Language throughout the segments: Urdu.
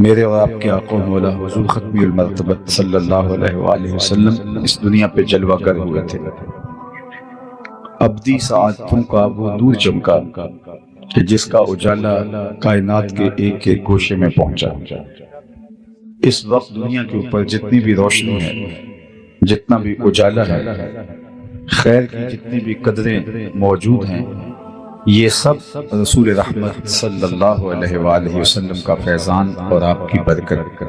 میرے اور آپ کے آقا مولا حضور ختمی المرتبت صلی اللہ علیہ وآلہ وسلم اس دنیا پہ جلوہ گر ہوئے تھے۔ ابدی سعادتوں کا وہ نور چمکا کہ جس کا اجالا کائنات کے ایک ایک گوشے میں پہنچا۔ اس وقت دنیا کے اوپر جتنی بھی روشنی ہے، جتنا بھی اجالا ہے، خیر کی جتنی بھی قدریں موجود ہیں، یہ سب رسول رحمت صلی اللہ علیہ وآلہ وسلم کا فیضان اور آپ کی برکت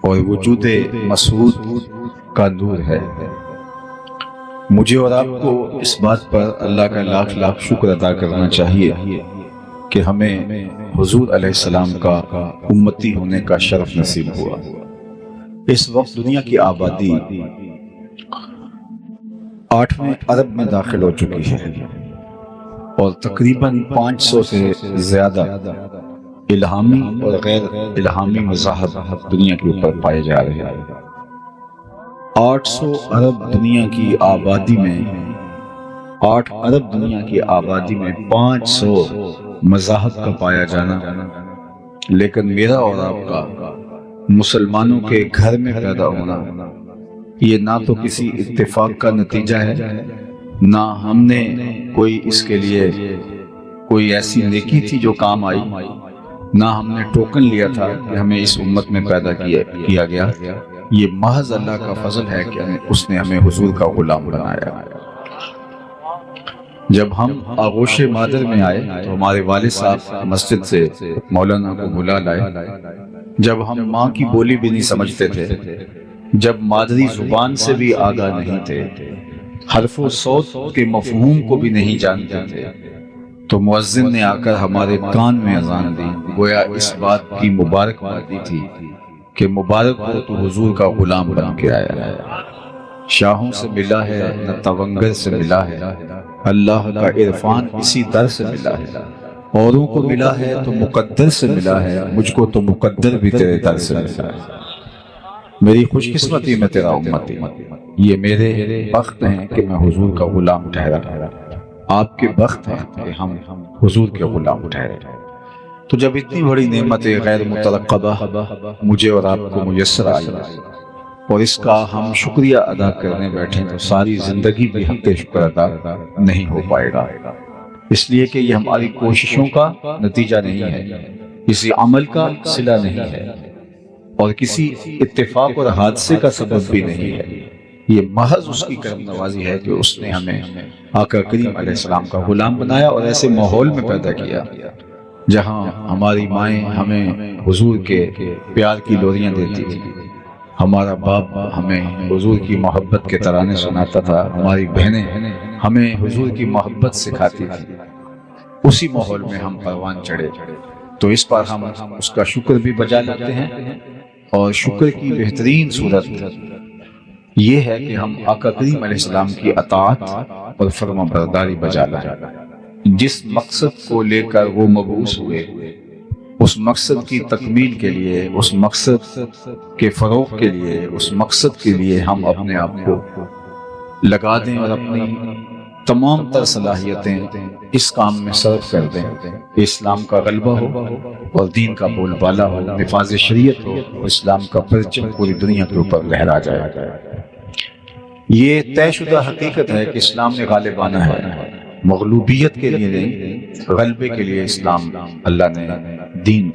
اور وجود مسعود کا نور ہے۔ مجھے اور آپ کو اس بات پر اللہ کا لاکھ لاکھ شکر ادا کرنا چاہیے کہ ہمیں حضور علیہ السلام کا امتی ہونے کا شرف نصیب ہوا۔ اس وقت دنیا کی آبادی 8ویں ارب میں داخل ہو چکی ہے اور تقریباً 500 سے زیادہ الہامی اور غیر الہامی مذاہب دنیا کے اوپر پائے جا رہے ہیں۔ 800 ارب دنیا کی آبادی میں 8 ارب دنیا کی آبادی میں 500 مذاہب کا پایا جانا، لیکن میرا اور آپ کا مسلمانوں کے گھر میں پیدا ہونا، یہ نہ تو کسی اتفاق کا نتیجہ ہے، نہ ہم نے کوئی اس کے لیے کوئی ایسی نیکی تھی جو کام آئی، نہ ہم نے ٹوکن لیا تھا کہ ہمیں اس امت میں پیدا کیا گیا۔ یہ محض اللہ کا فضل ہے کہ اس نے ہمیں حضور کا غلام بنایا۔ جب ہم آغوش مادر میں آئے تو ہمارے والد صاحب مسجد سے مولانا کو بلا لائے۔ جب ہم ماں کی بولی بھی نہیں سمجھتے تھے، جب مادری زبان سے بھی آگاہ نہیں تھے، حرف و صوت کے مفہوم کو بھی نہیں جانتے تھے، تو مؤذن نے آ کر ہمارے کان میں اذان دی، گویا اس بات کی مبارکباد دی تھی کہ مبارک ہو تو حضور کا غلام بن کے آیا ہے۔ شاہوں سے ملا ہے نہ تونگر سے ملا ہے، اللہ کا عرفان اسی در سے ملا ہے۔ اوروں کو ملا ہے تو مقدر سے ملا ہے، مجھ کو تو مقدر بھی تیرے در سے ملا ہے۔ میری خوش قسمتی میں تیرا امتی، یہ میرے بخت ہیں کہ میں حضور کا غلام ٹھہرا، آپ کے بخت ہیں کہ ہم حضور کے غلام ٹھہرے۔ تو جب اتنی بڑی نعمت غیر مترقبہ مجھے اور آپ کو میسر آئی اور اس کا ہم شکریہ ادا کرنے بیٹھیں تو ساری زندگی بھی حق شکر ادا نہیں ہو پائے گا، اس لیے کہ یہ ہماری کوششوں کا نتیجہ نہیں ہے، کسی عمل کا صلہ نہیں ہے اور کسی اتفاق اور حادثے کا سبب بھی نہیں ہے۔ یہ محض اس کی کرم نوازی ہے کہ اس نے ہمیں آقا کریم علیہ السلام کا غلام بنایا اور ایسے ماحول میں پیدا کیا جہاں ہماری مائیں ہمیں حضور کے پیار کی لوریاں دیتی تھی، ہمارا باپ ہمیں حضور کی محبت کے ترانے سناتا تھا، ہماری بہنیں ہمیں حضور کی محبت سکھاتی تھی۔ اسی ماحول میں ہم پروان چڑھے، تو اس پر ہم اس کا شکر بھی بجا لاتے ہیں، اور شکر کی بہترین صورت یہ ہے کہ ہم آقا کریم علیہ السلام کی اطاعت اور فرما برداری بجا لائیں۔ جس مقصد کو لے کر وہ مبعوث ہوئے، اس مقصد کی تکمیل کے لیے، اس مقصد کے فروغ کے لیے، اس مقصد کے لیے ہم اپنے آپ کو لگا دیں اور اپنی تمام تر صلاحیتیں اس کام میں صرف کر دیں کہ اسلام کا غلبہ ہو اور دین کا بول بالا ہو، نفاذ شریعت ہو اور اسلام کا پرچم پوری دنیا کے اوپر لہرا جائے۔ یہ طے شدہ حقیقت ہے کہ اسلام نے غالب آنا ہے، مغلوبیت کے لیے نہیں، غلبے کے لیے اسلام اللہ نے دین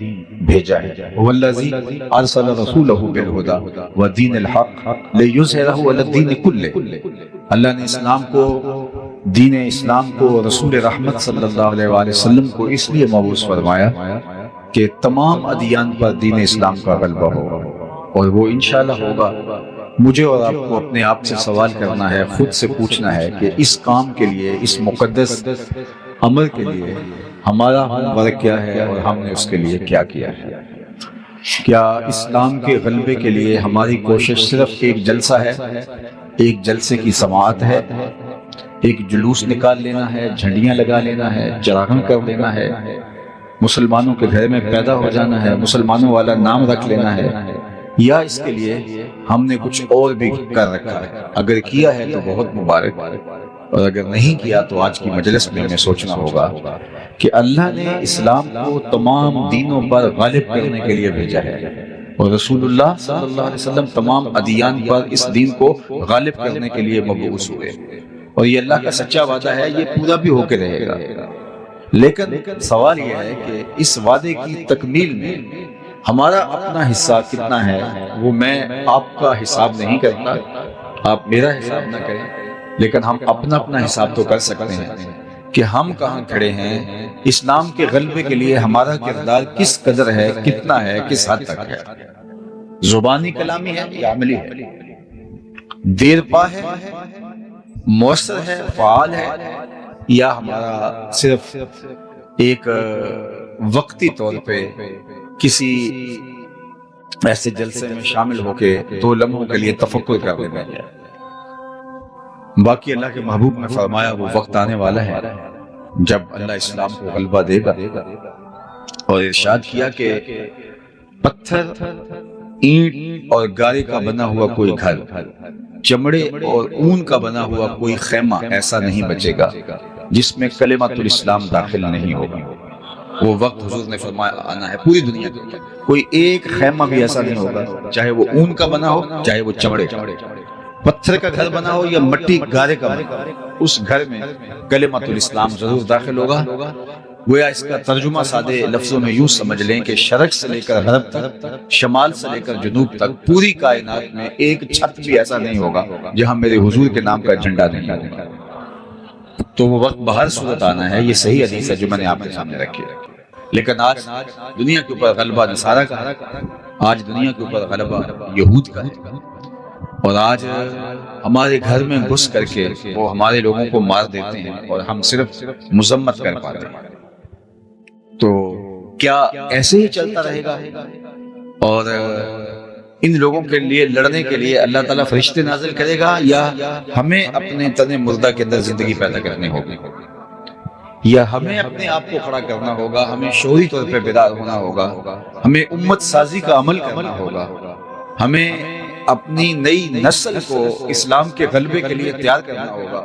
بھیجا ہے۔ والذی ارسل رسولہ بالہدی ودین الحق لیظہرہ علی الدین کلہ، اللہ نے اسلام کو، دین اسلام کو، رسول رحمت صلی اللہ علیہ وآلہ وسلم کو اس لیے مبعوث فرمایا کہ تمام ادیان پر دین اسلام کا غلبہ ہو، اور وہ انشاءاللہ ہوگا۔ مجھے اور آپ کو اپنے آپ سے سوال کرنا ہے، خود سے پوچھنا ہے کہ اس کام کے لیے، اس مقدس عمل کے لیے ہمارا ورک کیا ہے اور ہم نے اس کے لیے کیا کیا ہے۔ کیا اسلام کے غلبے کے لیے ہماری کوشش صرف ایک جلسہ ہے، ایک جلسے کی سماعت ہے، ایک جلوس نکال لینا ہے، جھنڈیاں لگا لینا ہے، چراغاں کر لینا ہے، مسلمانوں کے گھر میں پیدا ہو جانا ہے، مسلمانوں والا نام رکھ لینا ہے، یا اس کے لیے ہم نے کچھ اور بھی کر رکھا ہے؟ اگر کیا ہے تو بہت مبارک، اور اگر نہیں کیا تو آج کی مجلس میں ہمیں سوچنا ہوگا کہ اللہ نے اسلام کو تمام دینوں پر غالب کرنے کے لیے بھیجا ہے، اور رسول اللہ صلی اللہ علیہ وسلم تمام ادیان پر اس دین کو غالب کرنے کے لیے مبعوث ہوئے، اور یہ اللہ کا سچا وعدہ ہے، یہ پورا بھی ہو کے رہے گا۔ لیکن سوال یہ ہے کہ اس وعدے کی تکمیل میں ہمارا اپنا حصہ کتنا ہے، وہ میں آپ کا حساب نہیں کرتا، آپ میرا حساب نہ کریں، لیکن ہم اپنا اپنا حساب تو کر سکتے ہیں کہ ہم کہاں کھڑے ہیں، اسلام کے غلبے کے لیے ہمارا کردار کس قدر ہے، کتنا ہے، کس حد تک ہے، زبانی کلامی ہے یا عملی ہے، دیر پا ہے، مؤثر ہے، فعال ہے، یا ہمارا صرف ایک وقتی طور پہ کسی ایسے جلسے میں شامل ہو کے 2 لمحوں کے لیے تفکر کر لینا ہے۔ باقی اللہ کے محبوب نے فرمایا وہ وقت آنے والا ہے جب اللہ اسلام کو غلبہ دے گا، اور ارشاد کیا کہ پتھر، اینٹ اور گارے کا بنا ہوا کوئی گھر، چمڑے اور اون کا بنا ہوا کوئی خیمہ ایسا نہیں بچے گا جس میں کلمۃ الاسلام داخل نہیں ہوگا۔ وہ وقت حضور نے فرمایا آنا ہے پوری دنیا کے، کوئی ایک خیمہ بھی ایسا نہیں ہوگا، چاہے وہ اون کا بنا ہو، چاہے وہ چمڑے پتھر کا گھر بنا ہو یا مٹی گارے کا بنا ہو، اس گھر میں کلمۃ الاسلام ضرور داخل ہوگا۔ گویا اس کا ترجمہ سادے لفظوں میں یوں سمجھ لیں کہ شرق سے لے کر غرب تک، شمال سے لے کر جنوب تک، پوری کائنات میں ایک چھت بھی ایسا نہیں ہوگا جہاں میرے حضور کے نام کا جھنڈا نہیں ہوگا۔ تو وہ وقت بہر صورت آنا ہے، یہ صحیح حدیث ہے جو میں نے آپ کے سامنے رکھی ہے۔ لیکن آج دنیا کے اوپر غلبہ نصارہ کا ہے، آج دنیا کے اوپر غلبہ یہود کا ہے، اور آج ہمارے گھر میں گھس کر کے وہ ہمارے لوگوں کو مار دیتے ہیں اور ہم صرف مذمت کر پاتے ہیں۔ تو کیا ایسے ہی چلتا رہے گا اور ان لوگوں کے لیے لڑنے کے لیے اللہ تعالیٰ فرشتے نازل کرے گا، یا ہمیں اپنے تن مردہ کے اندر زندگی پیدا کرنی ہوگی، یا ہمیں اپنے آپ کو کھڑا کرنا ہوگا، ہمیں شعوری طور پہ بیدار ہونا ہوگا، ہمیں امت سازی کا عمل کرنا ہوگا، ہمیں اپنی نئی نسل کو اسلام کے غلبے کے لیے تیار کرنا ہوگا،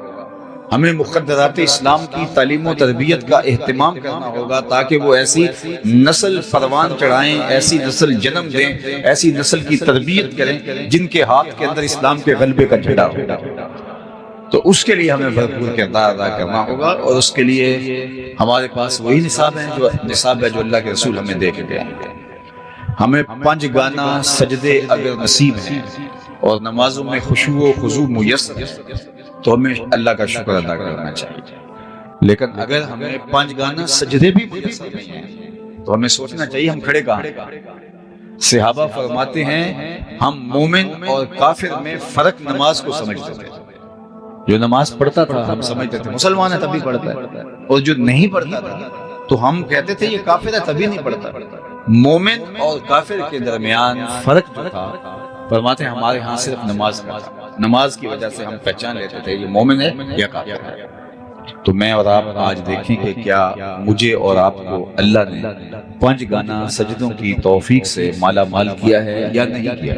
ہمیں مقدرات اسلام کی تعلیم و تربیت کا اہتمام کرنا ہوگا تاکہ وہ ایسی نسل پروان چڑھائیں، ایسی نسل جنم دیں، ایسی نسل کی تربیت کریں جن کے ہاتھ کے اندر اسلام کے غلبے کا جھنڈا ہوگا۔ تو اس کے لیے ہمیں بھرپور کردار ادا کرنا ہوگا، اور اس کے لیے ہمارے پاس وہی نصاب ہے جو اللہ کے رسول ہمیں دے کے گئے ہیں۔ ہمیں 5 گانا سجدے اگر نصیب ہیں اور نمازوں میں خشوع و خضوع میسر ہے تو ہمیں اللہ کا شکر ادا کرنا چاہیے، لیکن اگر ہمیں 5 گانا سجدے بھی میسر نہیں ہیں تو ہمیں سوچنا چاہیے ہم کھڑے کہاں ہیں۔ صحابہ فرماتے ہیں ہم مومن اور کافر میں فرق نماز کو سمجھتے تھے، جو نماز پڑھتا تھا ہم سمجھتے تھے مسلمان ہے تبھی پڑھتا ہے، اور جو نہیں پڑھتا تھا تو ہم کہتے تھے یہ کافر ہے تبھی نہیں پڑھتا۔ مومن اور کافر کے درمیان فرق جو تھا، فرماتے ہیں ہمارے ہاں صرف نماز کا تھا، نماز کی وجہ سے ہم پہچان لیتے تھے یہ مومن ہے یا کافر ہے۔ تو میں اور آپ آج دیکھیں کہ کیا مجھے اور آپ کو اللہ نے 5 گانا سجدوں کی توفیق سے مالا مال کیا ہے یا نہیں کیا۔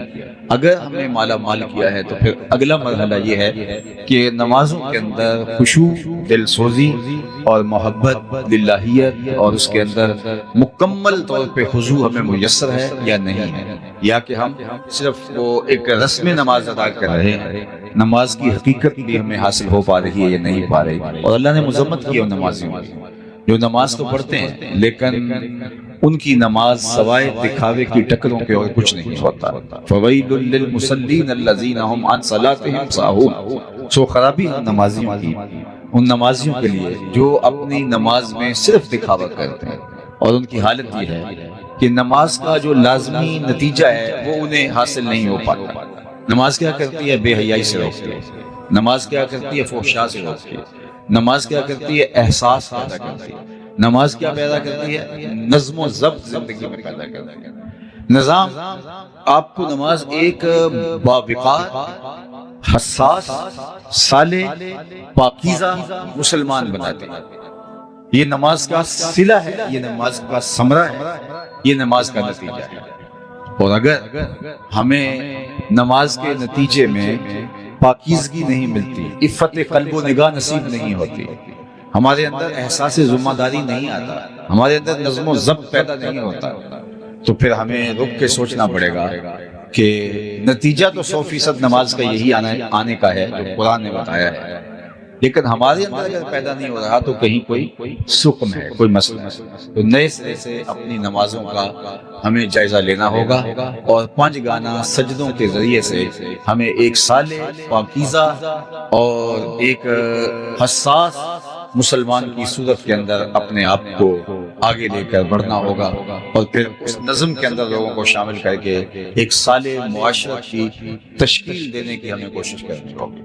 اگر ہم نے مالا مال کیا ہے تو پھر اگلا مرحلہ یہ ہے کہ نمازوں کے اندر خشوع، دل سوزی اور محبت، للہیت، اور اس کے اندر مکمل طور پہ خضوع ہمیں میسر ہے یا نہیں ہے، یا کہ ہم صرف وہ ایک رسم نماز ادا کر رہے ہیں، نماز کی حقیقت بھی ہمیں حاصل ہو پا رہی ہے یا نہیں پا رہی۔ اور اللہ نے مذمت کی ان نمازیوں کی جو نماز تو پڑھتے ہیں لیکن ان کی نماز سوائے دکھاوے کی ٹکروں کے اور کچھ نہیں ہوتا۔ فویل للمصلین الذین هم عن صلاتهم ساہون، سو خرابی ہے نمازیوں کی، ان نمازیوں کے لیے جو اپنی نماز میں صرف دکھاوا کرتے ہیں، اور ان کی حالت یہ ہے کہ نماز کا جو لازمی نتیجہ ہے وہ انہیں حاصل نہیں ہو پاتا۔ نماز کیا کرتی ہے؟ بے حیائی سے روکتی ہے، نماز کیا کرتی ہے؟ فحشاء سے روکتی ہے، نماز کیا کرتی ہے؟ احساس پیدا کرتی ہے، نماز کیا پیدا کرتی ہے؟ نظم و ضبط زندگی میں پیدا کرتی ہے۔ نظام، آپ کو نماز ایک باوقار، حساس، صالح، پاکیزہ مسلمان بناتی ہے۔ یہ نماز کا صلہ ہے، یہ نماز کا ثمرہ ہے، یہ نماز کا نتیجہ ہے۔ اور اگر ہمیں نماز کے نتیجے میں پاکیزگی نہیں ملتی، عفت قلب و نگاہ نصیب نہیں ہوتی، ہمارے اندر احساس ذمہ داری نہیں آتا، ہمارے اندر نظم و ضبط پیدا نہیں ہوتا، تو پھر ہمیں رک کے سوچنا پڑے گا کہ نتیجہ تو 100% نماز کا یہی آنے کا ہے جو قرآن نے بتایا ہے، لیکن ہمارے اندر اگر پیدا نہیں ہو رہا تو کہیں کوئی سکم ہے، کوئی مسئلہ ہے۔ تو نئے سرے سے اپنی نمازوں کا ہمیں جائزہ لینا ہوگا، اور 5 گانا سجدوں کے ذریعے سے ہمیں ایک صالح، پاکیزہ اور ایک حساس مسلمان کی صورت کے اندر اپنے آپ کو آگے لے کر بڑھنا ہوگا، اور پھر اس نظم کے اندر لوگوں کو شامل کر کے ایک صالح معاشرت کی تشکیل دینے کی ہمیں کوشش کرنی ہوگی۔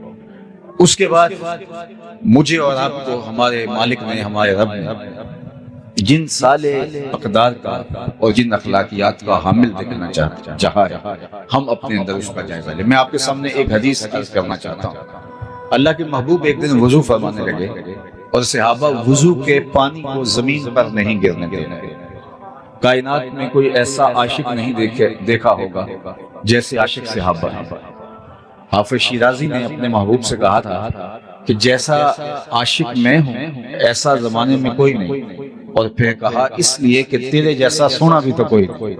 اس کے بعد مجھے اور آپ کو ہمارے مالک نے، ہمارے رب نے جن صالح اقدار کا اور جن اخلاقیات کا حامل دیکھنا چاہا ہے، ہم اپنے اندر اس کا جائزہ لیں۔ میں آپ کے سامنے ایک حدیث عرض کرنا چاہتا ہوں۔ اللہ کے محبوب ایک دن وضو فرمانے لگے، اور صحابہ وضو کے پانی کو زمین پر نہیں گرنے دیتے۔ کائنات میں کوئی ایسا عاشق نہیں دیکھا ہوگا جیسے عاشق صحابہ ہیں۔ حافظ شیرازی نے اپنے محبوب سے کہا تھا کہ جیسا عاشق میں ہوں ایسا زمانے میں کوئی نہیں، اور پھر کہا اس لیے کہ تیرے جیسا سونا بھی تو کوئی نہیں،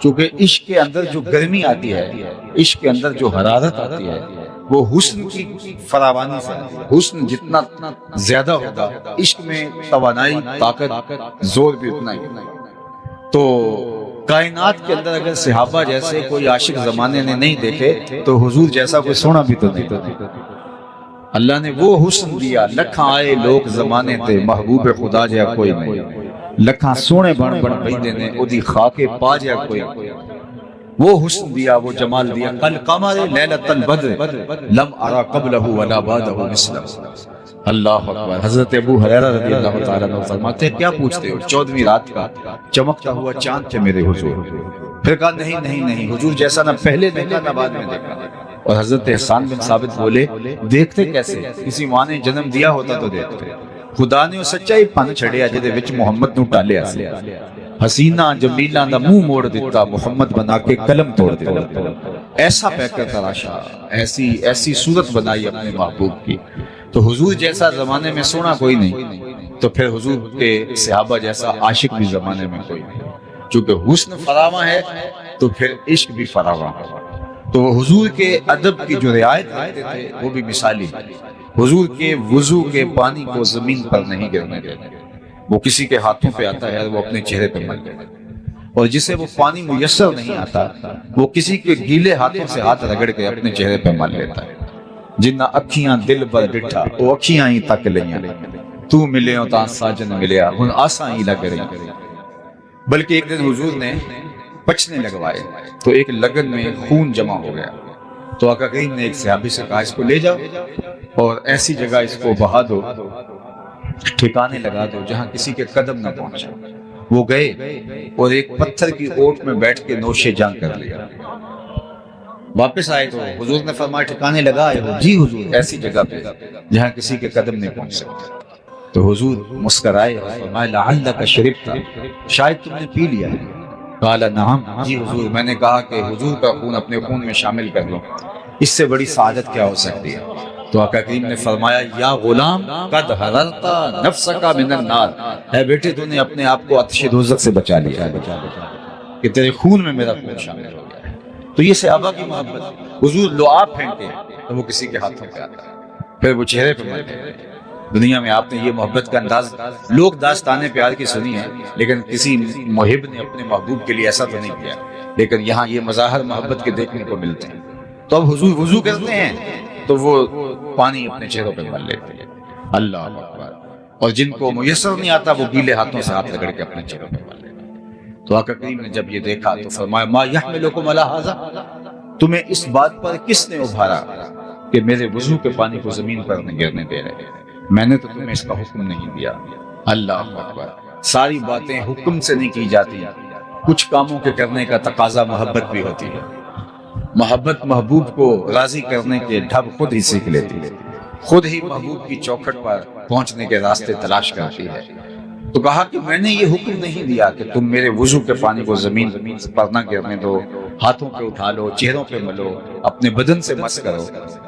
کیونکہ عشق کے اندر جو گرمی آتی ہے، عشق کے اندر جو حرارت آتی ہے، وہ حسن کی فراوانی سے، حسن جتنا زیادہ ہوگا عشق میں توانائی، طاقت، زور بھی اتنا ہی۔ تو کائنات کے اندر اگر صحابہ جیسے کوئی عاشق زمانے نے نہیں دیکھے تو حضور جیسا کوئی سونا بھی تو نہیں۔ اللہ نے وہ حسن دیا، لکھاں آئے لوگ زمانے تے محبوب خدا جا کوئی نہیں، لکھاں سونے بن بن بھیدے نے اودی خاکے پا جا کوئی نہیں۔ وہ حسن دیا، وہ جمال دیا، قل قمر لیلۃ البدر لم ارا قبلہ ولا بعدہ مثلہ۔ اللہ اکبر۔ حضرت ابو ہریرہ رضی اللہ تعالیٰ عنہ فرماتے ہیں کیا پوچھتے ہو، 14ویں رات کا چمکتا ہوا چاند تھے میرے حضور۔ پھر کہا نہیں حضور جیسا نہ پہلے دیکھا نہ بعد میں دیکھا۔ اور حضرت احسان بن ثابت بولے دیکھتے کیسے، کسی ماں نے جنم دیا ہوتا تو دیکھتے۔ خدا نے وہ سچائی پن چھڑیا جدے وچ محمد نو ٹالیا سی، حسینہ جمیلہ دا منہ موڑ دیتا، محمد بنا کے قلم توڑ دیتا۔ ایسا پیکر تراشا، ایسی صورت بنائی اپنے محبوب کی۔ تو حضور جیسا زمانے میں سونا کوئی نہیں، تو پھر حضور کے صحابہ جیسا عاشق بھی زمانے میں کوئی نہیں۔ چونکہ حسن فراواں ہے تو پھر عشق بھی فراواں ہے۔ تو وہ حضور کے ادب کی جو رعایت کرتے تھے وہ بھی مثالی، حضور کے وضو کے پانی کو زمین پر نہیں گرنے دیتے، وہ کسی کے ہاتھوں پہ آتا ہے وہ اپنے چہرے پہ مل لیتا ہے، اور جسے وہ پانی میسر نہیں آتا وہ کسی کے گیلے ہاتھوں سے ہاتھ رگڑ کے اپنے چہرے پہ مل لیتا ہے۔ جنہ اکھیاں دل پر ڈٹھا وہ اکھیاں ہی تک لیاں، تو ملے ہو تاں ساجن ملیا ہن آساں ہی لگ رہی۔ بلکہ ایک دن حضور نے پچنے لگوائے تو ایک لگن میں خون جمع ہو گیا، تو آقا کریم نے ایک صحابی سے کہا اس کو لے جاؤ اور ایسی جگہ اس کو بہا دو، ٹھکانے لگا دو جہاں کسی کے قدم نہ پہنچے۔ وہ گئے اور ایک پتھر کی اوٹ میں بیٹھ کے نوش جان کر لیا۔ واپس آئے تو حضور نے فرمایا ٹھکانے لگا ہے؟ جی حضور ایسی جگہ پہ جہاں کسی کے قدم نہیں پہنچ سکتے۔ تو حضور مسکرائے اور فرمایا لعلک شربت، شاید تم نے پی لیا ہے۔ قال نعم، جی حضور میں نے کہا کہ حضور کا خون اپنے خون میں شامل کر لو، اس سے بڑی سعادت کیا ہو سکتی ہے۔ تو آقا کریم نے فرمایا یا غلام قد حررت نفسک من النار، اے بیٹے تو نے اپنے آپ کو آتش دوزخ سے بچا لیا ہے کہ تیرے خون میں میرا خون شامل ہو گیا ہے۔ تو یہ صحابہ کی محبت، حضور لعاب پھینکتے تو وہ کسی کے ہاتھوں پہ آتا ہے، پھر وہ چہرے پہ ملتے۔ دنیا میں آپ نے یہ محبت کا انداز لوگ داستانیں پیار کی سنی ہے، لیکن کسی محب نے اپنے محبوب کے لیے ایسا تو نہیں کیا، لیکن یہاں یہ مظاہر محبت کے دیکھنے کو ملتے ہیں۔ تو اب حضور وضو کرتے ہیں تو وہ پانی اپنے چہروں پہ مل لیتے ہیں، اللہ اکبر، اور جن کو میسر نہیں آتا وہ گیلے ہاتھوں سے ہاتھ رگڑ کے اپنے چہروں پہ مل لیتے ہیں۔ تو آقا کریم نے جب یہ دیکھا تو فرمایا ما یحملکم علی ھذا، تمہیں اس بات پر کس نے ابھارا کہ میرے وضو کے پانی کو زمین پر نہ گرنے دے رہے؟ میں نے تو تمہیں اس کا حکم نہیں دیا۔ اللہ اکبر۔ ساری باتیں حکم سے نہیں کی جاتی، کچھ کاموں کے کرنے کا تقاضا محبت بھی ہوتی ہے۔ محبت محبوب کو راضی کرنے کے ڈھب خود ہی سیکھ لیتی ہے، خود ہی محبوب کی چوکھٹ پر پہنچنے کے راستے تلاش کرتی ہے۔ تو کہا کہ میں نے یہ حکم نہیں دیا کہ تم میرے وضو کے پانی کو زمین پر نہ گرنے دو، ہاتھوں پہ اٹھا لو، چہروں پہ ملو، اپنے بدن سے مس کرو،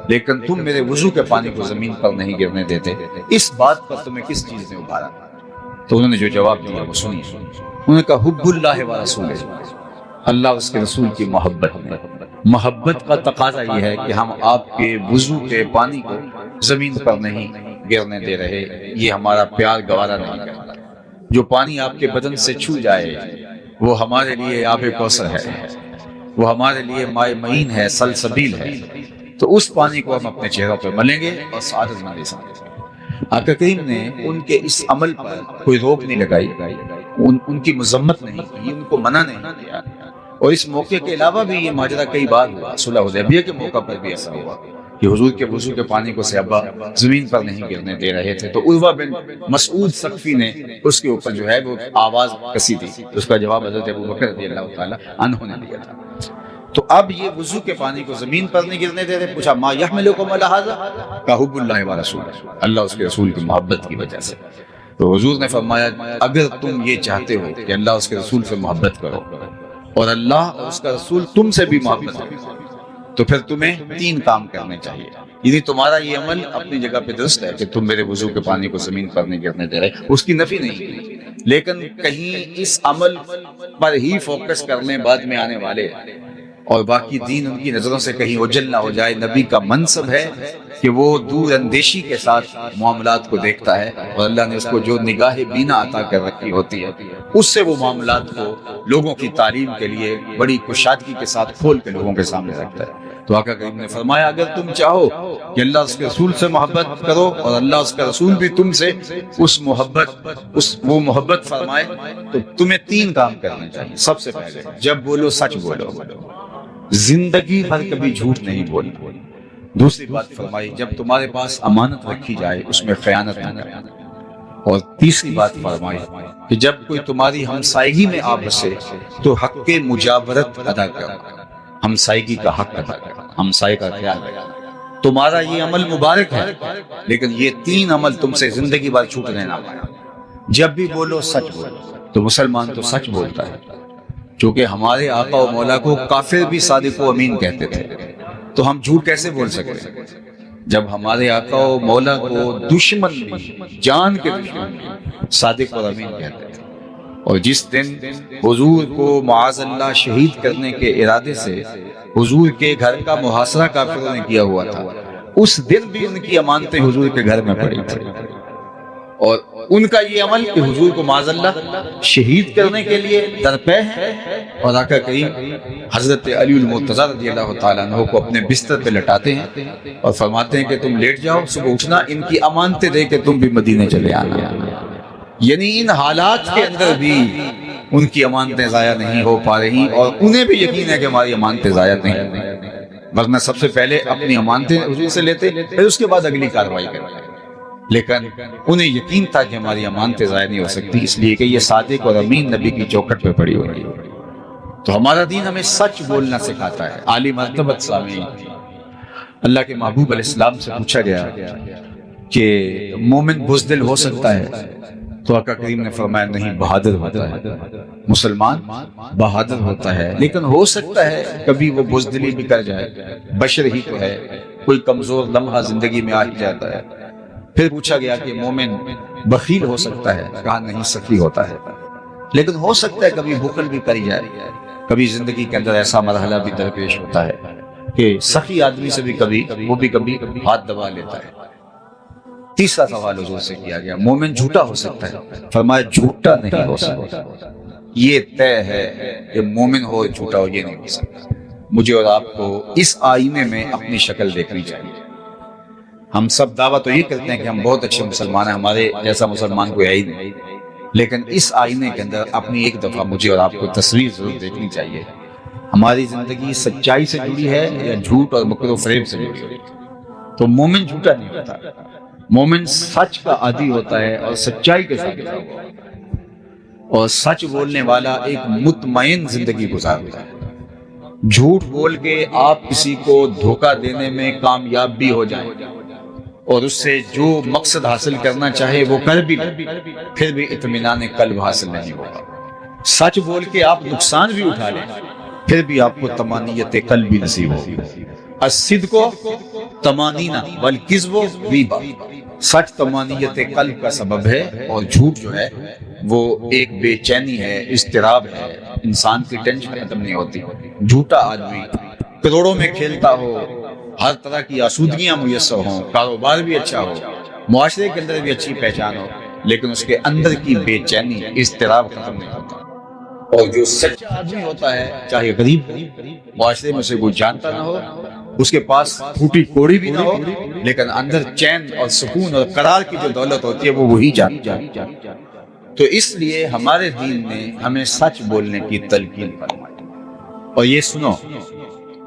لیکن تم میرے وضو کے پانی کو زمین پر نہیں گرنے دیتے، اس بات پر تمہیں کس چیز نے ابھارا؟ تو انہوں نے جو جواب دیا وہ سنیے۔ انہوں نے کہا حب اللہ و رسولہ، اللہ اس کے رسول کی محبت میں۔ محبت کا تقاضا یہ ہے کہ ہم آپ کے وضو کے پانی کو زمین پر نہیں گرنے دے رہے، یہ ہمارا پیار گوارا نہیں کرتا۔ جو پانی آپ کے بدن سے چھو جائے وہ ہمارے لیے آب کوثر ہے، وہ ہمارے لیے مائے معین ہے، سلسبیل ہے، تو اس پانی کو ہم اپنے چہروں پہ ملیں گے اور سعادت مندی سمجھیں گے۔ آقا کریم نے ان کے اس عمل پر کوئی روک نہیں لگائی، ان کی مذمت نہیں کی، ان کو منع نہیں کیا۔ اور اس موقع کے علاوہ بھی یہ ماجرا کئی بار ہوا، صلح حدیبیہ کے موقع پر بھی ایسا ہوا کہ حضور کے وضو کے پانی کو صحابہ زمین پر نہیں گرنے دے رہے تھے، تو عروہ بن مسعود ثقفی نے اس کے اوپر جو ہے وہ آواز کسی تھی، اس کا جواب حضرت ابوبکر رضی اللہ تعالی عنہ نے دیا تھا۔ تو اب یہ وضو کے پانی کو زمین پر نہیں گرنے دے رہے، پوچھا ما یحملکم علی ھذا؟ کہ حب اللہ و رسولہ، اللہ اس کے رسول کی محبت کی وجہ سے۔ تو حضور نے فرمایا اگر تم یہ چاہتے ہو کہ اللہ اس کے رسول سے محبت کرو اور اللہ اور اس کا رسول تم سے بھی محبت کرو، تو پھر تمہیں 3 کام کرنے چاہیے۔ یعنی تمہارا یہ عمل اپنی جگہ پہ درست ہے کہ تم میرے وضو کے پانی کو زمین پر نہیں گرنے دے رہے، اس کی نفی نہیں کی، لیکن کہیں اس عمل پر ہی فوکس کرنے بعد میں آنے والے اور باقی دین ان کی نظروں سے کہیں اوجھل نہ ہو جائے۔ نبی کا منصب ہے کہ وہ دور اندیشی کے ساتھ معاملات کو دیکھتا ہے، اور اللہ نے اس کو جو نگاہ بینا عطا کر رکھی ہوتی ہے اس سے وہ معاملات کو لوگوں کی تعلیم کے لیے بڑی کشادگی کے ساتھ کھول کے لوگوں کے سامنے رکھتا ہے۔ تو آقا کریم نے فرمایا اگر تم چاہو کہ اللہ اس کے رسول سے محبت کرو اور اللہ اس کا رسول بھی تم سے وہ محبت فرمائے، تو تمہیں 3 کام کرنے چاہیے۔ سب سے پہلے جب بولو سچ بولو، زندگی بھر کبھی جھوٹ نہیں بولنا۔ دوسری بات فرمائی جب تمہارے پاس امانت رکھی جائے اس میں خیانت نہ کرنا۔ اور تیسری بات فرمائی کہ جب کوئی تمہاری ہمسائیگی میں آ بسے تو حق مجاورت ادا کرنا، ہمسائیگی کا حق ادا کرنا، ہمسائے کا خیال رکھنا۔ تمہارا یہ عمل مبارک ہے، لیکن یہ 3 عمل تم سے زندگی بھر چھوٹنے نہ پائے۔ جب بھی بولو سچ بولو، تو مسلمان تو سچ بولتا ہے، چونکہ ہمارے آقا و مولا کو کافر بھی صادق و امین کہتے تھے، تو ہم جھوٹ کیسے بول سکتے ہیں جب ہمارے آقا و مولا کو دشمن بھی، جان کے دشمن بھی صادق و امین کہتے تھے۔ اور جس دن حضور کو معاذ اللہ شہید کرنے کے ارادے سے حضور کے گھر کا محاصرہ کافروں نے کیا ہوا تھا، اس دن بھی ان کی امانتیں حضور کے گھر میں پڑی تھی، اور ان کا یہ عمل کہ حضور کو معاذ اللہ شہید کرنے کے لیے درپے ہے، اور آقا کریم حضرت علی المرتضیٰ رضی اللہ تعالیٰ عنہ کو اپنے بستر پہ لٹاتے ہیں اور فرماتے ہیں کہ تم لیٹ جاؤ، صبح اٹھنا ان کی امانتیں دے کے تم بھی مدینے چلے آنا۔ یعنی ان حالات کے اندر بھی ان کی امانتیں ضائع نہیں ہو پا رہی، اور انہیں بھی یقین ہے کہ ہماری امانتیں ضائع نہیں، ورنہ سب سے پہلے اپنی امانتیں حضور سے لیتے، پھر اس کے بعد اگلی کارروائی کرتے، لیکن انہیں یقین تھا کہ ہماری امانتیں ضائع نہیں ہو سکتی، اس لیے کہ یہ صادق اور امین نبی کی چوکھٹ پہ پڑی ہوئی ہے۔ تو ہمارا دین ہمیں سچ بولنا سکھاتا ہے۔ عالی مرتبت سامعین، اللہ کے محبوب علیہ السلام سے پوچھا گیا کہ مومن بزدل ہو سکتا ہے؟ تو آقا کریم نے فرمایا نہیں، بہادر ہوتا ہے، مسلمان بہادر ہوتا ہے، لیکن ہو سکتا ہے کبھی وہ بزدلی بھی کر جائے، بشر ہی تو ہے، کوئی کمزور لمحہ زندگی میں آ ہی جاتا ہے۔ پھر پوچھا گیا کہ مومن بخیل ہو سکتا ہے؟ کہا نہیں، سخی ہوتا ہے، لیکن ہو سکتا ہے کبھی بخل بھی کری جائے، کبھی زندگی کے اندر ایسا مرحلہ بھی درپیش ہوتا ہے کہ سخی آدمی سے بھی کبھی ہاتھ دبا لیتا ہے۔ تیسرا سوال حضور سے کیا گیا مومن جھوٹا ہو سکتا ہے؟ فرمایا جھوٹا نہیں ہو سکتا، یہ طے ہے کہ مومن ہو جھوٹا ہو یہ نہیں ہو سکتا۔ مجھے اور آپ کو اس آئینے میں اپنی شکل دیکھنی چاہیے۔ ہم سب دعویٰ تو یہ کرتے ہیں کہ ہم بہت اچھے مسلمان ہیں، ہمارے جیسا مسلمان کوئی ہے ہی نہیں، لیکن اس آئینے کے اندر اپنی ایک دفعہ مجھے اور آپ کو تصویر ضرور دیکھنی چاہیے۔ ہماری زندگی سچائی سے جڑی ہے یا جھوٹ اور مکر و فریب سے جڑی ہے؟ تو مومن جھوٹا نہیں ہوتا، مومن سچ کا عادی ہوتا ہے اور سچائی کے ساتھ جڑا ہوا ہوتا ہے، اور سچ بولنے والا ایک مطمئن زندگی گزارتا ہے۔ جھوٹ بول کے آپ کسی کو دھوکہ دینے میں کامیاب بھی ہو جائیں اور اس سے جو مقصد حاصل کرنا چاہے وہ کر بھی لیں، پھر بھی اطمینان قلب حاصل نہیں ہوگا۔ سچ بول کے آپ نقصان بھی اٹھا لیں، پھر بھی آپ کو طمانینت قلبی نصیب ہوگی۔ الصدق طمانینہ والکذب ریبہ، سچ طمانینت قلب کا سبب ہے، اور جھوٹ جو ہے وہ ایک بے چینی ہے، اضطراب ہے، انسان کی ٹینشن ختم نہیں ہوتی۔ جھوٹا آدمی کروڑوں میں کھیلتا ہو، ہر طرح کی آسودگیاں میسر ہوں، کاروبار بھی اچھا ہو، معاشرے کے اندر بھی اچھی پہچان ہو، لیکن اس کے اندر کی بے چینی، اضطراب ختم نہیں ہوتا۔ اور جو سچا آدمی ہوتا ہے، چاہے غریب ہو، معاشرے میں اسے کوئی جانتا نہ ہو، اس کے پاس پھوٹی کوڑی بھی نہ ہو، لیکن اندر چین اور سکون اور قرار کی جو دولت ہوتی ہے وہ وہی جانتا ہے۔ تو اس لیے ہمارے دین نے ہمیں سچ بولنے کی تلقین فرمائی۔ اور یہ سنو،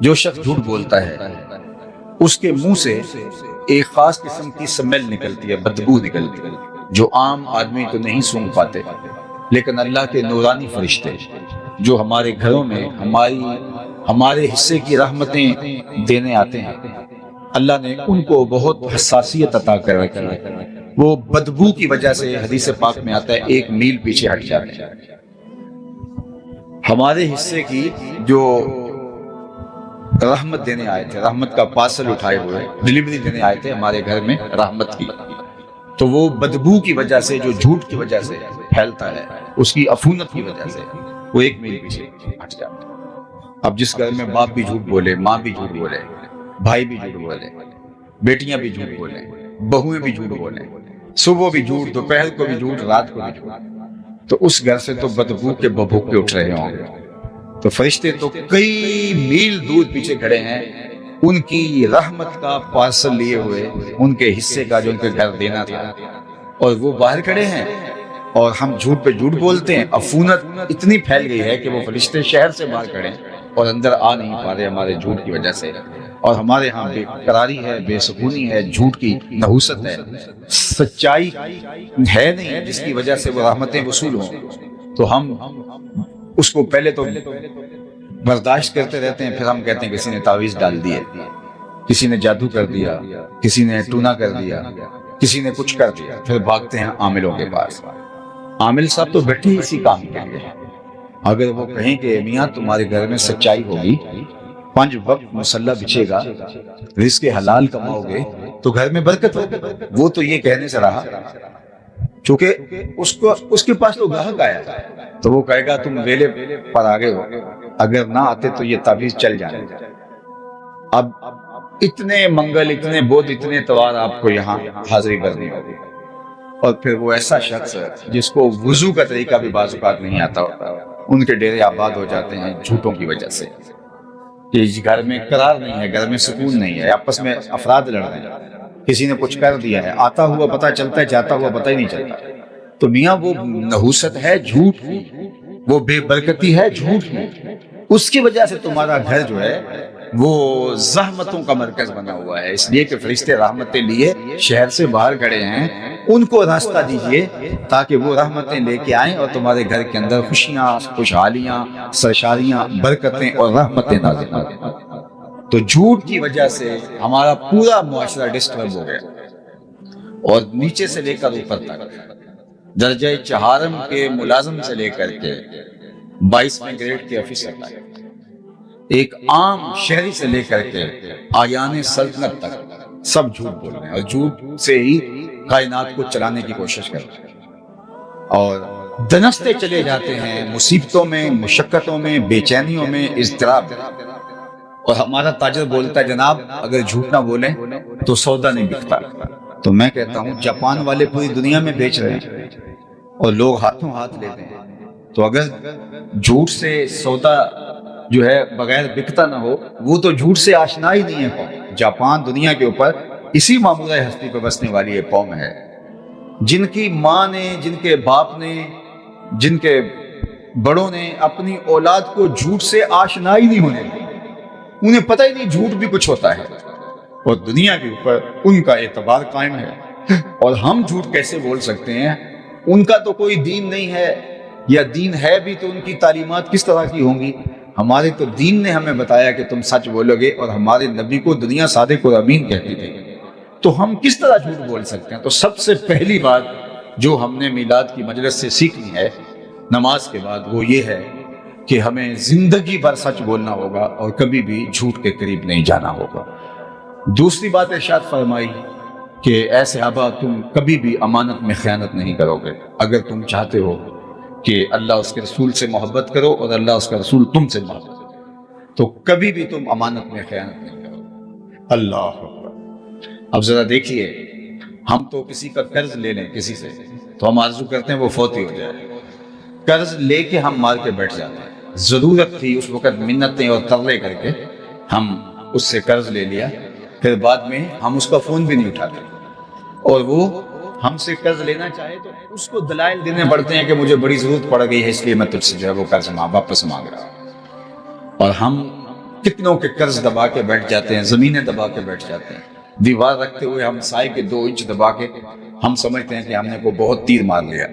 جو شخص جھوٹ بولتا ہے اس کے منہ سے ایک خاص قسم کی سمیل نکلتی ہے، بدبو نکلتی ہے، جو عام آدمی تو نہیں سونگھ پاتے، لیکن اللہ کے نورانی فرشتے جو ہمارے گھروں میں ہمارے حصے کی رحمتیں دینے آتے ہیں، اللہ نے ان کو بہت حساسیت عطا کر رکھی ہے۔ وہ بدبو کی وجہ سے حدیث پاک میں آتا ہے 1 میل پیچھے ہٹ جاتے ہیں۔ ہمارے حصے کی جو رحمت دینے آئے تھے، رحمت کا پارسل اٹھائے ہوئے ڈلیوری دینے آئے تھے ہمارے گھر میں رحمت کی، تو وہ بدبو کی وجہ سے، جو جھوٹ کی وجہ سے پھیلتا ہے، اس کی عفونت کی وجہ سے وہ 1 میل پیچھے ہٹ جاتا ہے۔ اب جس گھر میں باپ بھی جھوٹ بولے، ماں بھی جھوٹ بولے، بھائی بھی جھوٹ بولے، بیٹیاں بھی جھوٹ بولیں، بہویں بھی جھوٹ بولیں، صبح بھی جھوٹ، دوپہر کو بھی جھوٹ، رات کو بھی جھوٹ، تو اس گھر سے تو بدبو کے بھبوکے اٹھ رہے ہوں گے۔ تو فرشتے تو کئی میل دور پیچھے کھڑے ہیں، ان کی رحمت کا پارسل لیے ہوئے، ان کے حصے کا جو ان کے گھر دینا تھا، اور وہ باہر کھڑے ہیں، اور ہم جھوٹ پہ جھوٹ بولتے ہیں۔ عفونت اتنی پھیل گئی ہے کہ وہ فرشتے شہر سے باہر کھڑے ہیں اور اندر آ نہیں پا رہے ہمارے جھوٹ کی وجہ سے۔ اور ہمارے ہاں بے قراری ہے، بے سکونی ہے، جھوٹ کی نحوست ہے، سچائی ہے نہیں جس کی وجہ سے وہ رحمتیں وصول ہوں۔ تو ہم اس کو پہلے تو برداشت کرتے رہتے ہیں، پھر ہم کہتے ہیں کسی نے تعویذ ڈال دیے، کسی نے جادو کر دیا، کسی نے ٹونا کر دیا، کسی نے کچھ کر دیا، پھر بھاگتے ہیں عاملوں کے پاس۔ عامل صاحب تو بیٹھے ہی اسی کام کے لیے، اگر وہ کہیں کہ میاں تمہارے گھر میں سچائی ہوگی، 5 وقت مصلی بچھے گا، رزق حلال کماؤ گے تو گھر میں برکت ہوگی، وہ تو یہ کہنے سے رہا، چونکہ اس کے پاس تو گاہک آیا تو وہ کہے گا تم ویلے پر آگے ہو، اگر نہ آتے تو یہ تعویذ چل جانے۔ اب اتنے منگل، اتنے بدھ، اتنے اتوار آپ کو یہاں حاضری کرنی ہوگی، اور پھر وہ ایسا شخص جس کو وضو کا طریقہ بھی بعض اوقات نہیں آتا ہوتا، ان کے ڈیرے آباد ہو جاتے ہیں جھوٹوں کی وجہ سے۔ کہ گھر میں قرار نہیں ہے، گھر میں سکون نہیں ہے، آپس میں افراد لڑ رہے ہیں، کسی نے کچھ کر دیا ہے، آتا ہوا پتہ چلتا ہے، جاتا ہوا پتہ ہی نہیں چلتا۔ تو میاں وہ نحوست ہے جھوٹ کی، وہ بے برکتی ہے جھوٹ کی، اس کی وجہ سے تمہارا گھر جو ہے وہ زحمتوں کا مرکز بنا ہوا ہے۔ اس لیے کہ فرشتے رحمتیں لیے شہر سے باہر کھڑے ہیں، ان کو راستہ دیجئے تاکہ وہ رحمتیں لے کے آئیں اور تمہارے گھر کے اندر خوشیاں، خوشحالیاں، سرشاریاں، برکتیں اور رحمتیں نازل ہوں۔ تو جھوٹ کی وجہ سے ہمارا پورا معاشرہ ڈسٹرب ہو گیا، اور نیچے سے لے کر اوپر تک، درجہ 4 کے ملازم سے لے کر کے 22ویں گریڈ کے آفیسر تک، ایک عام شہری سے لے کر کے آیان سلطنت تک، سب جھوٹ بول رہے ہیں، اور جھوٹ سے ہی کائنات کو چلانے کی کوشش کر رہے ہیں، اور دنستے چلے جاتے ہیں مصیبتوں میں، مشقتوں میں، بے چینیوں میں، اضطراب میں۔ اور ہمارا تاجر بولتا ہے جناب اگر جھوٹ نہ بولیں تو سودا نہیں بکتا۔ تو میں کہتا ہوں جاپان والے پوری دنیا میں بیچ رہے ہیں اور لوگ ہاتھوں ہاتھ لیتے ہیں، تو اگر جھوٹ سے سودا جو ہے بغیر بکتا نہ ہو، وہ تو جھوٹ سے آشنا ہی نہیں ہے قوم۔ جاپان دنیا کے اوپر اسی معمولہ ہستی پہ بسنے والی ایک قوم ہے جن کی ماں نے، جن کے باپ نے، جن کے بڑوں نے اپنی اولاد کو جھوٹ سے آشنا ہی نہیں ہونے دی، انہیں پتہ ہی نہیں جھوٹ بھی کچھ ہوتا ہے، اور دنیا کے اوپر ان کا اعتبار قائم ہے۔ اور ہم جھوٹ کیسے بول سکتے ہیں؟ ان کا تو کوئی دین نہیں ہے، یا دین ہے بھی تو ان کی تعلیمات کس طرح کی ہوں گی؟ ہمارے تو دین نے ہمیں بتایا کہ تم سچ بولو گے، اور ہمارے نبی کو دنیا صادق اور امین کہتی تھی، تو ہم کس طرح جھوٹ بول سکتے ہیں؟ تو سب سے پہلی بات جو ہم نے میلاد کی مجلس سے سیکھنی ہے نماز کے بعد، وہ یہ ہے کہ ہمیں زندگی بھر سچ بولنا ہوگا اور کبھی بھی جھوٹ کے قریب نہیں جانا ہوگا۔ دوسری بات ارشاد فرمائی کہ اے صحابہ تم کبھی بھی امانت میں خیانت نہیں کرو گے۔ اگر تم چاہتے ہو کہ اللہ اس کے رسول سے محبت کرو اور اللہ اس کا رسول تم سے محبت کرو تو کبھی بھی تم امانت میں خیانت نہیں کرو گے۔ اللہ اکبر۔ اب ذرا دیکھیے، ہم تو کسی کا قرض لے لیں کسی سے تو ہم آرزو کرتے ہیں وہ فوت ہی ہو جائے، قرض لے کے ہم مار کے بیٹھ جاتے ہیں۔ ضرورت تھی اس وقت منتیں اور ترلے کر کے ہم اس سے قرض لے لیا، پھر بعد میں ہم اس کا فون بھی نہیں اٹھاتے، اور وہ ہم سے قرض لینا چاہے تو اس کو دلائل دینے پڑتے ہیں کہ مجھے بڑی ضرورت پڑ گئی ہے اس لیے میں تجھ سے جو ہے وہ قرض واپس مانگ رہا ہوں۔ اور ہم کتنوں کے قرض دبا کے بیٹھ جاتے ہیں، زمینیں دبا کے بیٹھ جاتے ہیں، دیوار رکھتے ہوئے ہم سائے کے 2 انچ دبا کے ہم سمجھتے ہیں کہ ہم نے کو بہت تیر مار لیا۔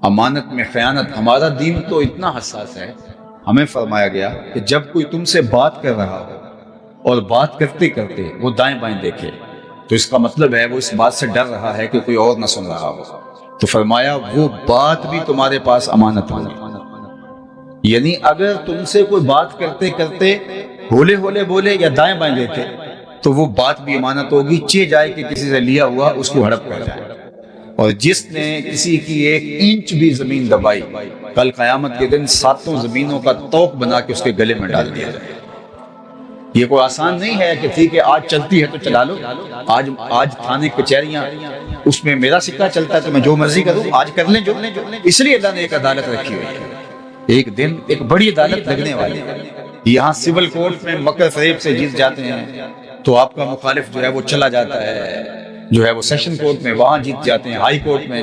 امانت میں خیانت، ہمارا دین تو اتنا حساس ہے، ہمیں فرمایا گیا کہ جب کوئی تم سے بات کر رہا ہو اور بات کرتے کرتے وہ دائیں بائیں دیکھے تو اس کا مطلب ہے وہ اس بات سے ڈر رہا ہے کہ کوئی اور نہ سن رہا ہو، تو فرمایا وہ بات بھی تمہارے پاس امانت ہوگی۔ یعنی اگر تم سے کوئی بات کرتے کرتے ہولے ہولے بولے یا دائیں بائیں دیکھے تو وہ بات بھی امانت ہوگی، چہ جائے کہ کسی سے لیا ہوا اس کو ہڑپ کر جائے۔ اور جس نے کسی کی 1 انچ بھی زمین دبائی، کل قیامت کے دن 7 زمینوں کا توق بنا کے اس کے گلے میں ڈال دیا جائے۔ یہ کوئی آسان نہیں ہے کہ ٹھیک ہے آج چلتی ہے تو چلا لو، آج تھانے کچہریاں اس میں میرا سکہ چلتا ہے تو میں جو مرضی کروں، آج کر لیں جو۔ اس لیے اللہ نے ایک عدالت رکھی ہوئی ہے، ایک دن ایک بڑی عدالت لگنے والی ہے۔ یہاں سول کورٹ میں مکر فریب سے جیت جاتے ہیں تو آپ کا مخالف جو ہے وہ چلا جاتا ہے جو ہے وہ سیشن کورٹ میں، وہاں جیت جاتے ہیں، ہائی کورٹ میں،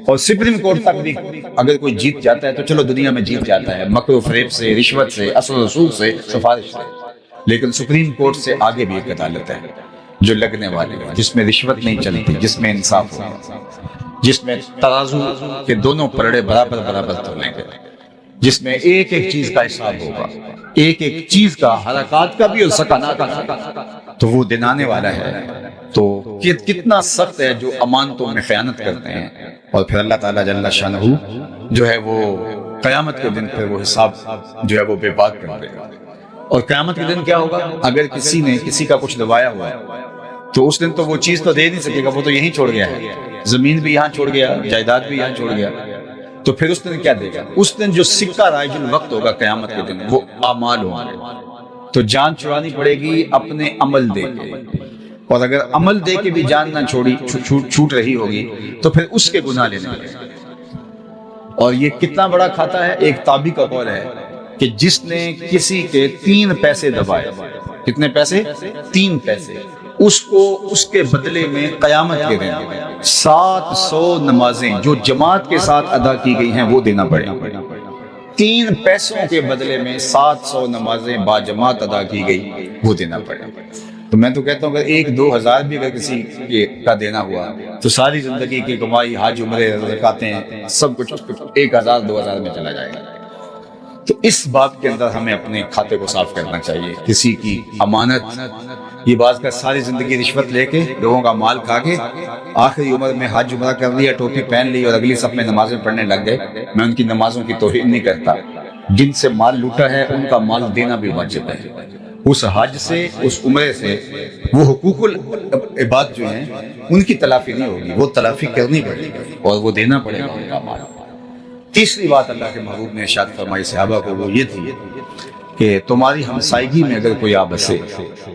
اور سپریم کورٹ تک بھی اگر کوئی جیت جاتا ہے تو چلو دنیا میں جیت جاتا ہے، مکر و فریب سے، رشوت سے، اصل و رسوخ سے، سفارش سے۔ لیکن سپریم کورٹ سے آگے بھی ایک عدالت ہے جو لگنے والی ہے، جس میں رشوت نہیں چلتی، جس میں انصاف ہوگا، جس میں ترازو کے دونوں پلڑے برابر برابر تولیں گے، جس میں ایک ایک چیز کا حساب ہوگا، ایک ایک چیز کا، حرکات کا بھی اور سکانات کا، تو وہ دنانے والا ہے۔ تو کتنا سخت ہے جو امانتوں میں خیانت کرتے ہیں، اور پھر اللہ تعالیٰ جل شانہ جو ہے وہ قیامت کے دن پھر وہ حساب جو ہے وہ بے بات کر دے گا۔ اور قیامت کے دن کیا ہوگا؟ اگر کسی نے کسی کا کچھ دبایا ہوا ہے تو اس دن تو وہ چیز تو دے نہیں سکے گا، وہ تو یہیں چھوڑ گیا ہے، زمین بھی یہاں چھوڑ گیا، جائیداد بھی یہاں چھوڑ گیا، تو پھر اس دن کیا دے گا؟ اس دن جو سکہ رائج الوقت ہوگا قیامت کے دن وہ اعمال ہوں گے۔ تو جان چھڑانی پڑے گی اپنے عمل دے کے، اور اگر عمل دے کے بھی جان نہ چھوٹ رہی ہوگی تو پھر اس کے گناہ لینے پڑے گا۔ اور یہ کتنا بڑا کھاتا ہے؟ ایک تابعی کا قول ہے کہ جس نے کسی کے 3 پیسے دبائے، کتنے پیسے؟ 3 پیسے، اس کو اس کے بدلے میں قیامت کے دن 700 نمازیں جو جماعت کے ساتھ ادا کی گئی ہیں وہ دینا پڑے گا۔ 3 پیسوں کے بدلے میں 700 نمازیں با جماعت ادا کی گئی وہ دینا پڑے گا۔ تو میں تو کہتا ہوں اگر 1-2 ہزار بھی اگر کسی کا دینا ہوا تو ساری زندگی کی کمائی، حج عمرے، زکاتیں، سب کچھ 1000-2000 میں چلا جائے گا۔ تو اس بات کے اندر ہمیں اپنے کھاتے کو صاف کرنا چاہیے۔ کسی کی امانت، یہ بات کا ساری زندگی رشوت لے کے، لوگوں کا مال کھا کے، آخری عمر میں حج عمرہ کر لیا، ٹوپی پہن لی اور اگلی صف میں نمازیں پڑھنے لگ گئے۔ میں ان کی نمازوں کی توہین نہیں کرتا، جن سے مال لوٹا ہے ان کا مال دینا بھی واجب ہے۔ اس حج سے، اس عمرے سے وہ حقوق العباد جو ہیں ان کی تلافی نہیں ہوگی، وہ تلافی کرنی پڑے گی اور وہ دینا پڑے گا ان کا مال۔ تیسری بات اللہ کے محبوب نے ارشاد فرمائی صحابہ کو، وہ یہ تھی کہ تمہاری ہمسائیگی میں اگر کوئی آ بسے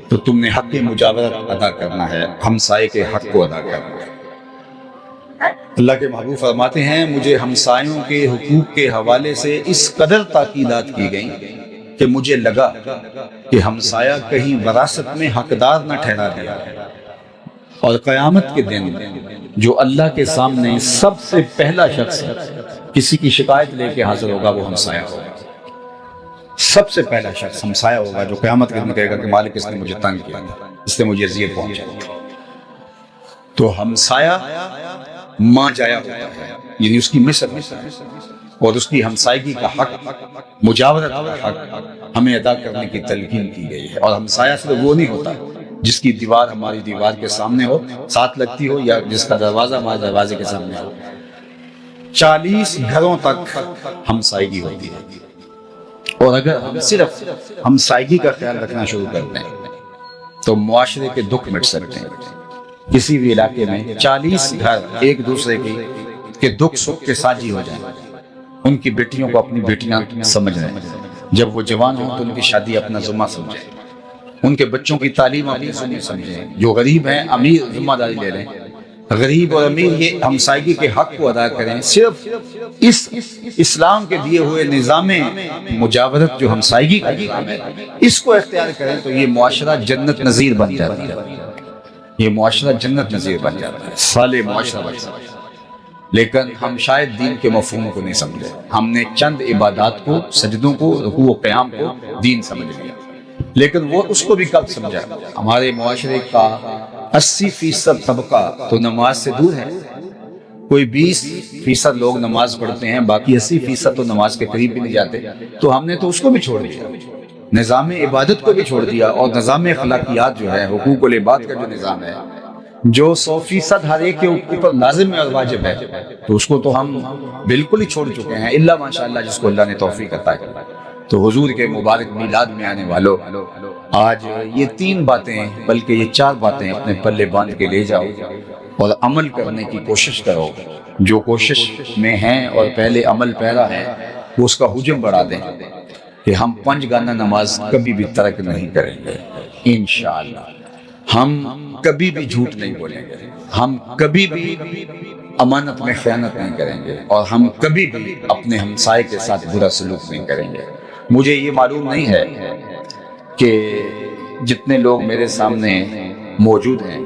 تو تم نے حق مجاورت ادا کرنا ہے، ہمسائے کے حق کو ادا کرنا ہے۔ اللہ کے محبوب فرماتے ہیں مجھے ہمسایوں کے حقوق کے حوالے سے اس قدر تاکیدات کی گئیں کہ مجھے لگا کہ ہمسایہ کہیں وراثت میں حقدار نہ ٹھہرا دیا۔ اور قیامت کے دن جو اللہ کے سامنے سب سے پہلا شخص کسی کی شکایت لے کے حاضر ہوگا وہ ہمسایہ ہوگا۔ سب سے پہلا شخص ہمسایہ ہوگا جو قیامت کے دن کہے گا کہ مالک اس نے مجھے تنگ کیا، اس نے مجھے اذیت پہنچائی۔ تو ہمسایہ ماں جایا ہوتا ہے، یعنی اس کی مثل ہوتا ہے، اور اس کی ہمسائیگی کا حق، مجاورت کا حق ہمیں ادا کرنے کی تلقین کی گئی ہے۔ اور ہمسایہ صرف وہ نہیں ہوتا جس کی دیوار ہماری دیوار کے سامنے ہو، ساتھ لگتی ہو، یا جس کا دروازہ ہمارے دروازے کے سامنے ہو۔ 40 گھروں تک ہمسائیگی ہوتی ہے، اور اگر ہم صرف ہمسائیگی کا خیال رکھنا شروع کر دیں تو معاشرے کے دکھ مٹ سکتے ہیں۔ کسی بھی علاقے میں 40 گھر ایک دوسرے کے دکھ سکھ کے ساجی ہو جائیں، ان کی بیٹیوں کو اپنی بیٹیاں سمجھ رہے ہیں، جب وہ جوان ہوں تو ان کی شادی اپنا ذمہ سمجھیں، ان کے بچوں کی تعلیم اپنی ذمہ سمجھیں، جو غریب ہیں امیر ذمہ داری لے لیں، غریب اور امیر یہ ہمسائیگی کے حق کو ادا کریں، صرف اس اسلام کے دیے ہوئے نظام مجاورت جو ہمسائیگی کا نظام ہے اس کو اختیار کریں تو یہ معاشرہ جنت نظیر بن جاتا ہے، یہ معاشرہ جنت نظیر بن جاتا ہے، صالح معاشرہ بن جاتا ہے۔ لیکن ہم شاید دین کے مفہوم کو نہیں سمجھے، ہم نے چند عبادات کو، سجدوں کو، رکوع و قیام کو دین سمجھ لیا، لیکن وہ اس کو بھی کب سمجھا؟ ہمارے معاشرے کا 80% طبقہ تو نماز سے دور ہے، کوئی 20% لوگ نماز پڑھتے ہیں، باقی 80% تو نماز کے قریب بھی نہیں جاتے، تو ہم نے تو اس کو بھی چھوڑ دیا، نظام عبادت کو بھی چھوڑ دیا، اور نظام اخلاقیات جو ہے، حقوق العباد کا جو نظام ہے جو 100% ہر ایک کے اوپر لازم اور واجب ہے، تو اس کو تو ہم بالکل ہی چھوڑ چکے ہیں، الا ماشاءاللہ جس کو اللہ نے توفیق عطا کی۔ تو حضور کے مبارک میلاد میں آنے والوں، آج یہ 3 باتیں بلکہ یہ 4 باتیں اپنے پلے باندھ کے لے جاؤ اور عمل کرنے کی کوشش کرو، جو کوشش میں ہیں اور پہلے عمل پیرا ہے وہ اس کا حجم بڑھا دیں کہ ہم 5 گانا نماز کبھی بھی ترک نہیں کریں گے انشاءاللہ، ہم کبھی بھی جھوٹ نہیں بولیں گے، ہم کبھی بھی امانت میں خیانت نہیں کریں گے، اور ہم کبھی بھی اپنے ہمسائے کے ساتھ برا سلوک نہیں کریں گے۔ مجھے یہ معلوم نہیں ہے کہ جتنے لوگ میرے سامنے موجود ہیں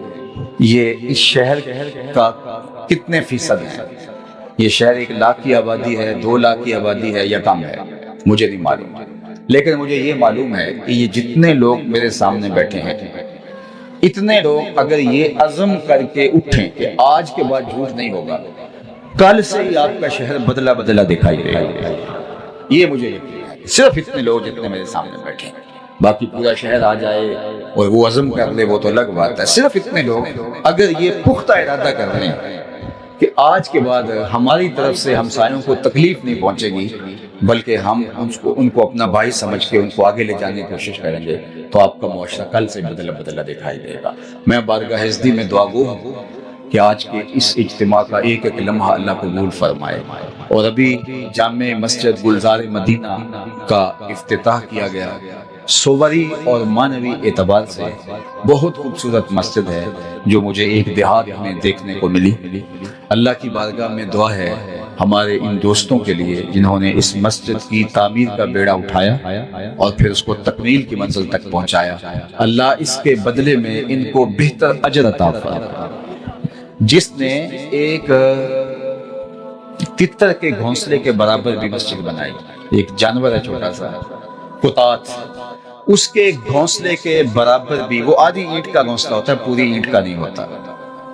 یہ اس شہر کا کتنے فیصد ہیں، یہ شہر 1 لاکھ کی آبادی ہے، 2 لاکھ کی آبادی ہے یا کم ہے، مجھے نہیں معلوم، لیکن مجھے یہ معلوم ہے کہ یہ جتنے لوگ میرے سامنے بیٹھے ہیں، اتنے لوگ اگر یہ عزم کر کے اٹھیں کہ آج کے بعد جھوٹ نہیں ہوگا، کل سے ہی آپ کا شہر بدلا بدلا دکھائی دے گا، یہ مجھے یقین ہے۔ صرف اتنے لوگ جتنے میرے سامنے بیٹھے ہیں، باقی پورا شہر آ جائے اور وہ عزم کر لے وہ تو الگ بات ہے، صرف اتنے لوگ اگر یہ پختہ ارادہ کر لیں کہ آج کے بعد ہماری طرف سے ہمسایوں کو تکلیف نہیں پہنچے گی، بلکہ ہم ان کو اپنا بھائی سمجھ کے ان کو آگے لے جانے کی کوشش کریں گے، تو آپ کا معاشرہ کل سے بدلا بدلا دکھائی دے گا۔ میں بارگاہ عزتی میں دعا گو ہوں کہ آج کے اس اجتماع کا ایک ایک لمحہ اللہ قبول فرمائے، اور ابھی جامع مسجد گلزار مدینہ کا افتتاح کیا گیا، صوری اور معنوی اعتبار سے بہت خوبصورت مسجد ہے جو مجھے ایک دیہات میں دیکھنے کو ملی۔ اللہ کی بارگاہ میں دعا ہے ہمارے ان دوستوں کے لیے جنہوں نے اس مسجد کی تعمیر کا بیڑا اٹھایا اور پھر اس کو تکمیل کی منزل تک پہنچایا، اللہ اس کے بدلے میں ان کو بہتر اجر عطا فرمائے۔ جس نے ایک تتر کے گھونسلے کے برابر بھی مسجد بنائی، ایک جانور ہے چھوٹا سا کتات، اس کے گھونسلے کے برابر بھی، وہ آدھی اینٹ کا گھونسلہ ہوتا ہے، پوری اینٹ کا نہیں ہوتا،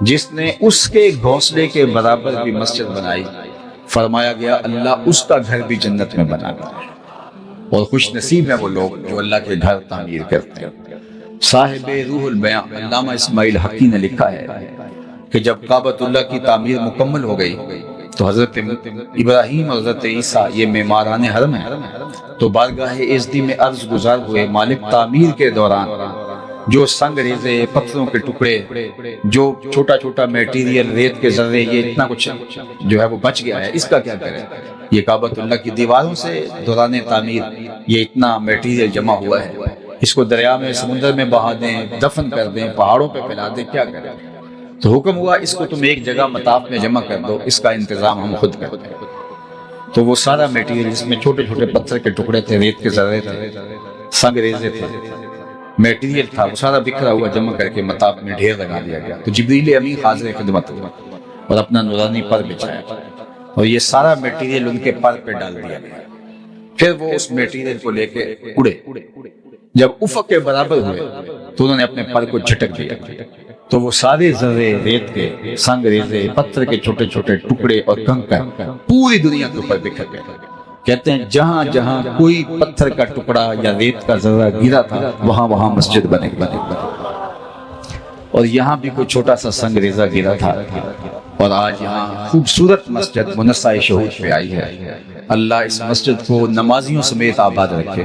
جس نے اس کے گھونسلے کے برابر بھی مسجد بنائی، فرمایا گیا اللہ اس کا گھر بھی جنت میں بنا گا، اور خوش نصیب ہیں وہ لوگ جو اللہ کے گھر تعمیر کرتے ہیں۔ صاحب روح البیاں علامہ اسماعیل حقی نے لکھا ہے کہ جب کعبۃ اللہ کی تعمیر مکمل ہو گئی تو حضرت ابراہیم اور حضرت عیسیٰ یہ معماران حرم ہیں، تو بارگاہ عزتی میں عرض گزار ہوئے مالک تعمیر کے دوران جو سنگ ریزے، پتھروں کے ٹکڑے، جو چھوٹا چھوٹا میٹیریل، ریت کے ذرے، یہ اتنا کچھ جو ہے وہ بچ گیا ہے، اس کا کیا کریں؟ یہ کعبۃ اللہ کی دیواروں سے دوران تعمیر یہ اتنا میٹیریل جمع ہوا ہے، اس کو دریا میں، سمندر میں بہا دیں، دفن کر دیں، پہاڑوں پہ پھیلا دیں، کیا کریں؟ تو حکم ہوا اس کو تم ایک جگہ مطاف میں جمع کر دو، اس کا انتظام ہم خود کرتے ہیں۔ تو وہ سارا میٹیریل، جس میں چھوٹے چھوٹے پتھر کے ٹکڑے تھے، ریت کے ذرے تھے، سنگ ریزے تھے، میٹیریل تھا، وہ سارا بکھرا ہوا جمع کر کے مطاف میں ڈھیر لگا دیا گیا۔ تو جبریل امین حاضر خدمت ہوا اور اپنا نورانی پر بچھایا، اور یہ سارا میٹیریل ان کے پر پہ ڈال دیا گیا۔ پھر وہ اس میٹیریل کو لے کے اڑے، جب افق کے برابر ہوئے تو انہوں نے اپنے پر کو جھٹک دیا، تو وہ سارے ذرے، ریت کے، سنگ ریزے، پتھر کے چھوٹے چھوٹے ٹکڑے اور کنکر پوری دنیا کے اوپر بکھر گئے۔ کہتے ہیں جہاں جہاں کوئی پتھر کا ٹکڑا یا ریت کا ذرہ گرا تھا وہاں وہاں مسجد بنے، اور یہاں بھی کوئی چھوٹا سا سنگ ریزہ گرا تھا، اور آج یہاں خوبصورت مسجد منصہ شہود پہ آئی ہے۔ اللہ اس مسجد کو نمازیوں سمیت آباد رکھے،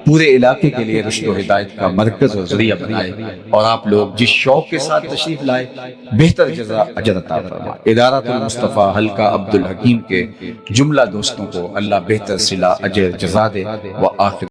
پورے علاقے کے لیے رشد و ہدایت کا مرکز اور ذریعہ بنائے، اور آپ لوگ جس شوق کے ساتھ تشریف لائے بہتر جزا اجر عطا فرمائے۔ ادارۃ المصطفیٰ حلقہ عبد الحکیم کے جملہ دوستوں کو اللہ بہتر صلہ اجر جزا دے۔ وآخر